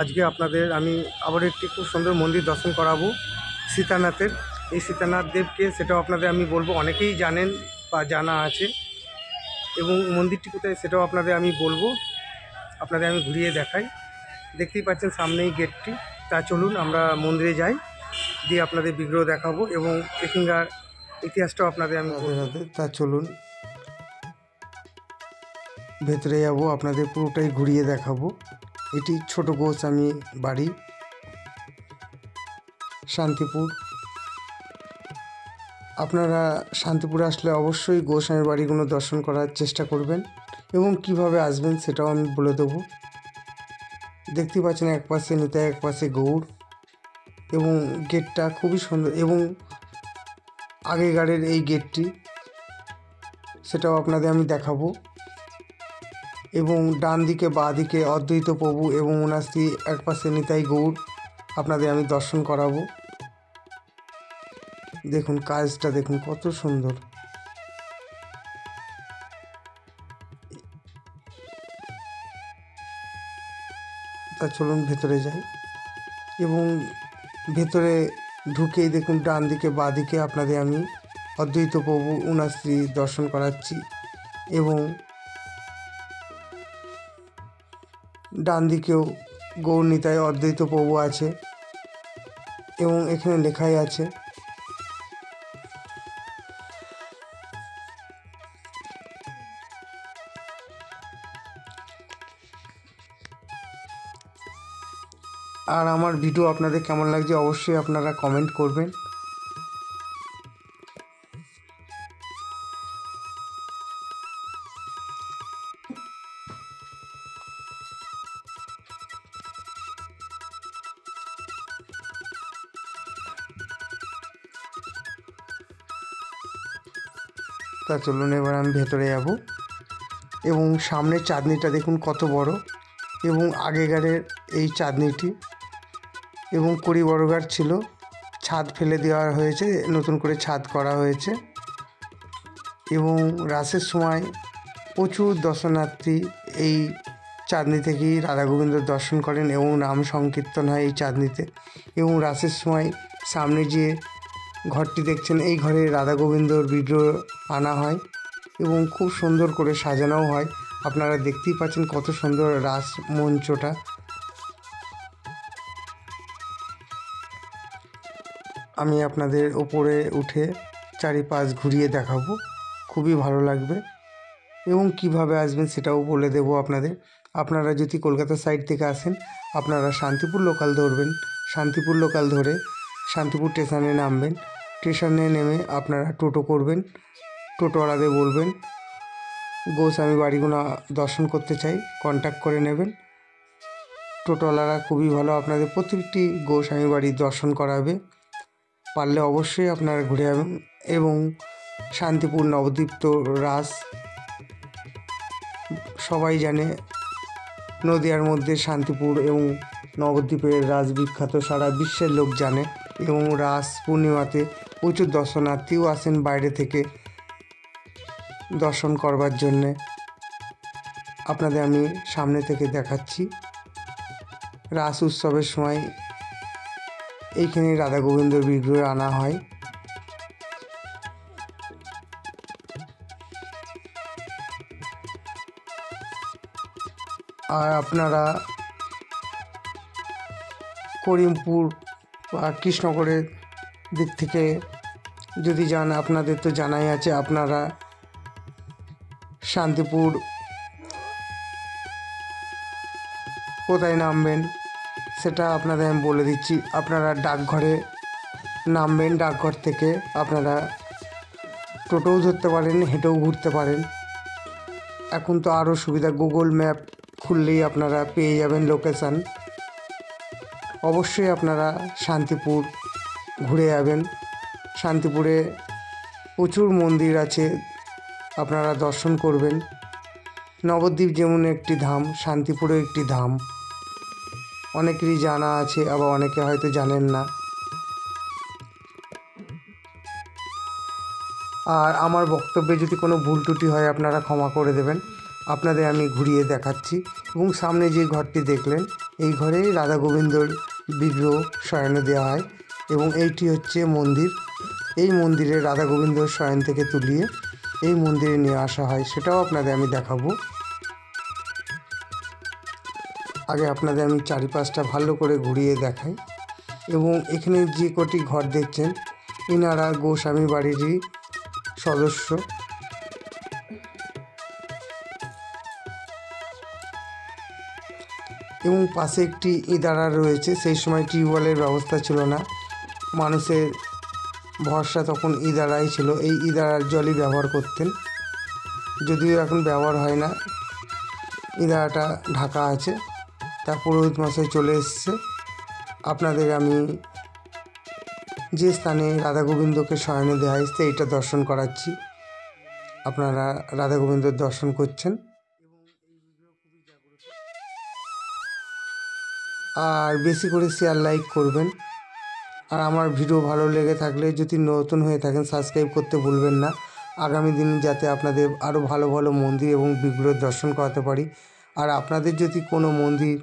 আজকে আপনাদের আমি আবার একটি খুব সুন্দর মন্দির দর্শন করাবো সীতানাথের। এই সীতানাথ দেবকে সেটাও আপনাদের আমি বলবো, অনেকেই জানেন বা জানা আছে, এবং মন্দিরটি কোথায় সেটাও আপনাদের আমি বলবো, আপনাদের আমি ঘুরিয়ে দেখাই। দেখতেই পাচ্ছেন সামনেই গেটটি। তা চলুন আমরা মন্দিরে যাই, দিয়ে আপনাদের বিগ্রহ দেখাবো এবং এখানকার ইতিহাসটাও আপনাদের আমি বলবো। তা চলুন ভেতরে যাবো, আপনাদের পুরোটাই ঘুরিয়ে দেখাবো। এটি ছোট গোস্বামী বাড়ি, শান্তিপুর। আপনারা শান্তিপুর আসলে অবশ্যই গোস্বামী বাড়িগুলো দর্শন করার চেষ্টা করবেন, এবং কিভাবে আসবেন সেটাও আমি বলে দেবো। দেখতে পাচ্ছেন এক পাশে নিতাই, এক পাশে গৌড়, এবং গেটটা খুবই সুন্দর, এবং আগেকারের এই গেটটি সেটাও আপনাদের আমি দেখাবো। এবং ডান দিকে বাঁ দিকে অদ্বৈত প্রভু এবং ওনার স্ত্রী, এক পাশে নিতাই গৌড় আপনাদের আমি দর্শন করাবো। দেখুন কাজটা, দেখুন কত সুন্দর। তা চলুন ভেতরে যাই, এবং ভেতরে ঢুকেই দেখুন ডান দিকে বাঁ দিকে আপনাদের আমি অদ্বৈত প্রভু ওনার স্ত্রী দর্শন করাচ্ছি, এবং ডান দিকেও গৌর নিতাই অদ্বৈত প্রভু আছে, এবং এখানে লেখাই আছে আর আমার ভিডিও আপনাদের কেমন লাগছে অবশ্যই আপনারা কমেন্ট করবেন। তা চলুন এবার আমি ভেতরে যাব, এবং সামনের চাঁদনিটা দেখুন কত বড়, এবং আগেকারের এই চাঁদনিটি, এবং কুড়ি বর্গার ছিল, ছাদ ফেলে দেওয়া হয়েছে, নতুন করে ছাদ করা হয়েছে। এবং রাসের সময় প্রচুর দর্শনার্থী এই চাঁদনি থেকেই রাধা গোবিন্দর দর্শন করেন, এবং নাম সংকীর্তন হয় এই চাঁদনিতে। এবং রাসের সময় সামনে যে ঘরটি দেখছেন, এই ঘরে রাধা গোবিন্দর বিগ্রহ আনা হয়, এবং খুব সুন্দর করে সাজানোও হয়। আপনারা দেখতেই পাচ্ছেন কত সুন্দর রাস মঞ্চটা। আমি আপনাদের ওপরে উঠে চারিপাশ ঘুরিয়ে দেখাবো, খুবই ভালো লাগবে, এবং কিভাবে আসবেন সেটাও বলে দেবো আপনাদের। আপনারা যদি কলকাতা সাইড থেকে আসেন, আপনারা শান্তিপুর লোকাল ধরবেন, শান্তিপুর লোকাল ধরে শান্তিপুর স্টেশনে নামবেন। স্টেশনে নেমে আপনারা টোটো করবেন, টোটোওয়ালাদের বলবেন গোস্বামী বাড়িগুলো দর্শন করতে চাই, কন্ট্যাক্ট করে নেবেন। টোটোওয়ালারা খুবই ভালো, আপনাদের প্রত্যেকটি গোস্বামী বাড়ি দর্শন করাবে। পারলে অবশ্যই আপনারা ঘুরে যাবেন। এবং শান্তিপুর নবদ্বীপ তো রাস সবাই জানে, নদিয়ার মধ্যে শান্তিপুর এবং নবদ্বীপের রাস বিখ্যাত, সারা বিশ্বের লোক জানে। এবং রাস পূর্ণিমাতে প্রচুর দর্শনার্থীও আসেন বাইরে থেকে দর্শন করবার জন্যে। আপনাদের আমি সামনে থেকে দেখাচ্ছি। রাস উৎসবের সময় এইখানে রাধা গোবিন্দর বিগ্রহ আনা হয়। আর আপনারা করিমপুর বা কৃষ্ণগড়ের দিক থেকে যদি যান, আপনাদের তো জানাই আছে, আপনারা শান্তিপুর কোথায় নামবেন সেটা আপনাদের আমি বলে দিচ্ছি। আপনারা ডাকঘরে নামবেন, ডাকঘর থেকে আপনারা টোটোও ধরতে পারেন, হেঁটেও ঘুরতে পারেন। এখন তো আরও সুবিধা, গুগল ম্যাপ খুললেই আপনারা পেয়ে যাবেন লোকেশান। অবশ্যই আপনারা শান্তিপুর ঘুরে যাবেন। শান্তিপুরে প্রচুর মন্দির আছে, আপনারা দর্শন করবেন। নবদ্বীপ যেমন একটি ধাম, শান্তিপুরেও একটি ধাম, অনেকেরই জানা আছে, আবার অনেকে হয়তো জানেন না। আর আমার বক্তব্যে যদি কোনো ভুল ত্রুটি হয় আপনারা ক্ষমা করে দেবেন। আপনাদের আমি ঘুরিয়ে দেখাচ্ছি, এবং সামনে যে ঘরটি দেখলেন এই ঘরেই রাধা গোবিন্দর বিগ্রহ শয়নে দেওয়া হয় এবং এইটি হচ্ছে মন্দির। এই মন্দিরে রাধা গোবিন্দর শয়ন থেকে তুলিয়ে এই মন্দিরে নিয়ে আসা হয়, সেটাও আপনাদের আমি দেখাবো। আগে আপনাদের আমি চারিপাশটা ভালো করে ঘুরিয়ে দেখাই। এবং এখানে যে কটি ঘর দেখছেন ইনারা গোস্বামী বাড়িরই সদস্য। এবং পাশে একটি ইদারা রয়েছে। সেই সময় টিউবওয়েলের ব্যবস্থা ছিল না, মানুষের ভরসা তখন ইদারাই ছিল, এই ইদারার জলই ব্যবহার করতেন, যদিও এখন ব্যবহার হয় না। ইদারাটা ঢাকা আছে। তার পুরোহিত মশাই চলে এসছে। আপনাদের আমি যে স্থানে রাধা গোবিন্দকে শয়নে দেওয়া হয় সেইটা দর্শন করাচ্ছি। আপনারা রাধা গোবিন্দর দর্শন করছেন। আর বেশি করে শেয়ার লাইক করবেন। আর আমার ভিডিও ভালো লেগে থাকলে যদি নতুন হয়ে থাকেন সাবস্ক্রাইব করতে ভুলবেন না, আগামী দিন যাতে আপনাদের আরও ভালো ভালো মন্দির এবং বিগ্রহ দর্শন করাতে পারি। আর আপনাদের যদি কোনো মন্দির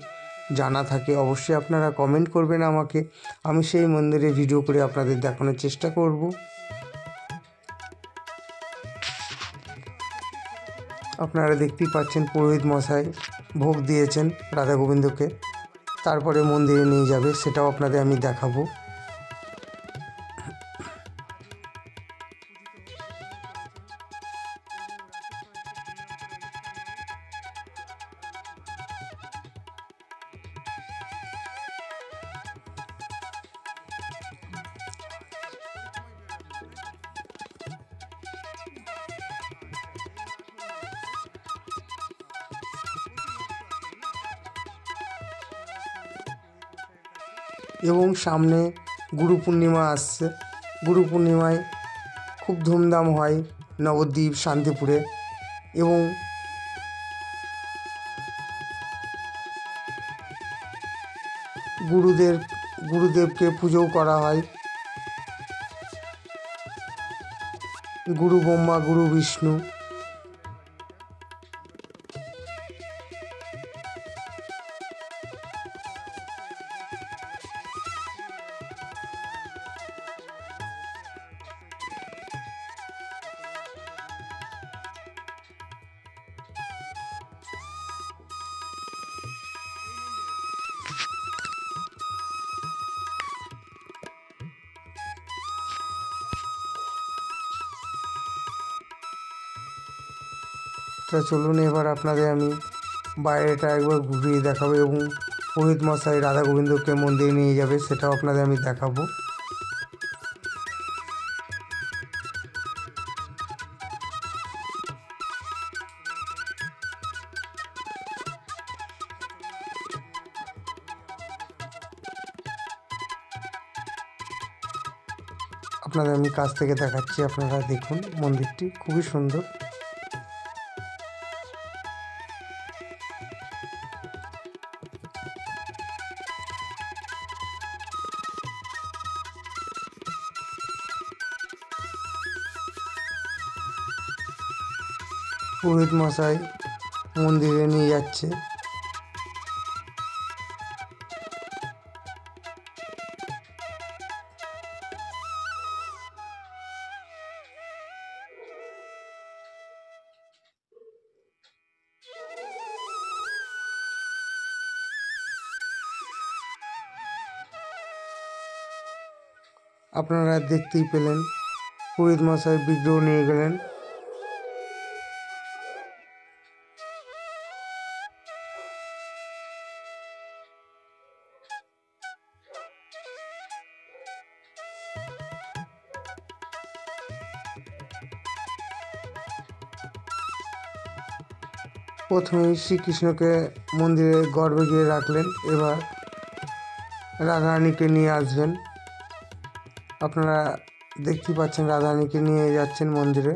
জানা থাকে অবশ্যই আপনারা কমেন্ট করবেন আমাকে, আমি সেই মন্দিরে ভিডিও করে আপনাদের দেখানোর চেষ্টা করব। আপনারা দেখতেই পাচ্ছেন পুরোহিত মশাই ভোগ দিয়েছেন রাধা গোবিন্দকে, তারপরে মন্দিরে নিয়ে যাবে, সেটাও আপনাদের আমি দেখাবো। এবং সামনে গুরু পূর্ণিমা আসছে। গুরু পূর্ণিমায় খুব ধুমধাম হয় নবদ্বীপ শান্তিপুরে। এবং গুরুদেবকে পুজোও করা হয়। গুরু ব্রহ্মা গুরু বিষ্ণু। তা চলুন এবার আপনাদের আমি বাইরেটা একবার ঘুরিয়ে দেখাবো এবং পুরোহিত মশাই রাধা গোবিন্দকে মন্দিরে নিয়ে যাবে, সেটাও আপনাদের আমি দেখাবো। আপনাদের আমি কাছ থেকে দেখাচ্ছি, আপনারা দেখুন মন্দিরটি খুবই সুন্দর। পুরোহিত মশাই মন্দিরে নিয়ে যাচ্ছে। আপনারা দেখতেই পেলেন পুরোহিত মশাই বিগ্রহ নিয়ে গেলেন। প্রথমেই শ্রীকৃষ্ণকে মন্দিরে গর্ভে গিয়ে রাখলেন, এবার রাধারানীকে নিয়ে আসবেন। আপনারা দেখতে পাচ্ছেন রাধারানীকে নিয়ে যাচ্ছেন মন্দিরে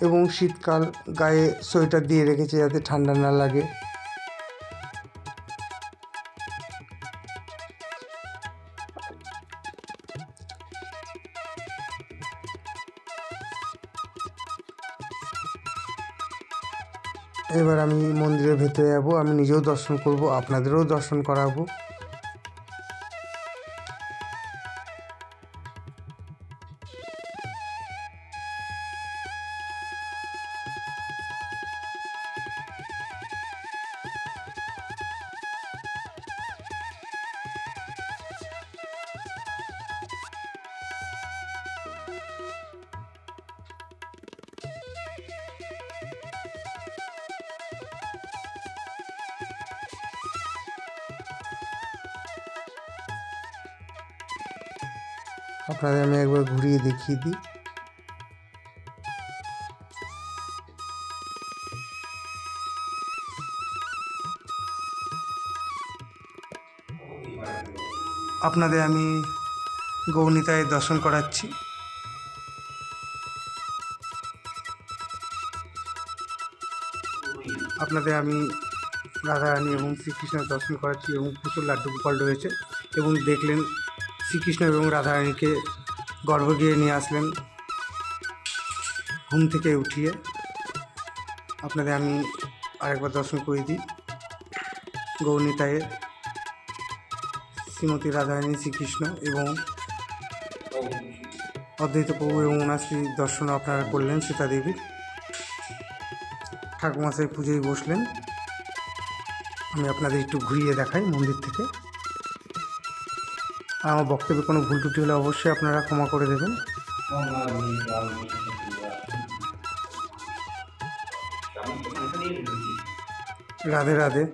এবং শীতকাল, গায়ে সোয়েটার দিয়ে রেখেছে যাতে ঠান্ডা না লাগে। এবার আমি মন্দিরের ভেতরে যাব, আমি নিজেও দর্শন করব, আপনাদেরও দর্শন করাবো। আপনাদের আমি একবার ঘুরিয়ে দেখিয়ে দিই। আপনাদের আমি গৌনিতায় দর্শন করাচ্ছি। আপনাদের আমি রাধারানী এবং শ্রীকৃষ্ণের দর্শন করাচ্ছি এবং প্রচুর লাড্ডু গোপাল রয়েছে। এবং দেখলেন শ্রীকৃষ্ণ এবং রাধারানীকে গর্ভগৃহে নিয়ে আসলেন ঘুম থেকে উঠিয়ে। আপনাদের আমি আরেকবার দর্শন করে দিই। গৌনিতায়ে শ্রীমতী রাধারানী, শ্রীকৃষ্ণ এবং অদ্বৈত প্রভু এবং ওনার স্ত্রীর দর্শন আপনারা করলেন। সীতা দেবীর ঠাকুরমশাই পুজোয় বসলেন। আমি আপনাদের একটু ঘুরিয়ে দেখাই মন্দির থেকে। আর আমার বক্তব্যে কোনো ভুল ত্রুটি হলে অবশ্যই আপনারা ক্ষমা করে দেবেন। রাধে রাধে।